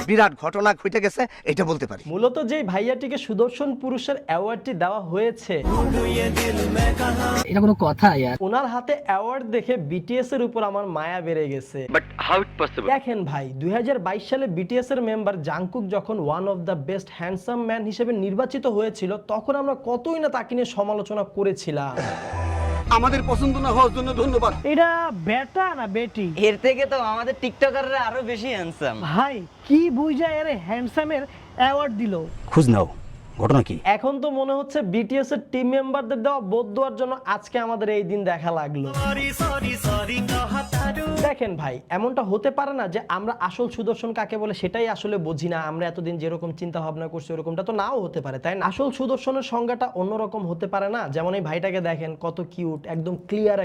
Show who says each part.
Speaker 1: বিরাট ঘটনা ঘটে গেছে এটা বলতে পারি।
Speaker 2: মূলত যে ভাইয়াটিকে সুদর্শন পুরুষের অ্যাওয়ার্ডটি দেওয়া হয়েছে,
Speaker 3: এটা কোনো কথা ইয়ার?
Speaker 2: ওনার হাতে অ্যাওয়ার্ড দেখে বিটিএস এর উপর আমার মায়া বেড়ে গেছে।
Speaker 4: But how it possible?
Speaker 2: দেখেন ভাই, 2022 সালে বিটিএস এর মেম্বার জাংকুক যখন one of the best handsome man হিসেবে নির্বাচিত হয়েছিল, তখন আমরা কতই না তাকে নিয়ে সমালোচনা করেছিলাম।
Speaker 1: আমাদের পছন্দ না হওয়ার জন্য ধন্যবাদ।
Speaker 5: এটা বেটা না বেটি?
Speaker 3: এর থেকে তো আমাদের টিকটকাররা আরো বেশি হ্যান্ডসাম।
Speaker 5: ভাই কি বুঝা এর হ্যান্ডসামের অ্যাওয়ার্ড দিল?
Speaker 1: খোঁজ নাও, ঘটনা কি?
Speaker 2: এখন তো মনে হচ্ছে বিটিএস এর টিম মেম্বারদের দেওয়া বদদুয়ার জন্য আজকে আমাদের এই দিন দেখা লাগলো। দেখেন ভাই, এমনটা হতে পারে না যে আমরা আসল সুদর্শন কাকে বলে সেটাই আসলে বুঝি না। আমরা এতদিন যেরকম চিন্তা ভাবনা করছি ওরকমটা তো নাও হতে পারে, তাই না? আসল সুদর্শনের সংজ্ঞাটা অন্যরকম হতে পারে না? যেমন এই ভাইটাকে দেখেন, কত কিউট, একদম ক্লিয়ার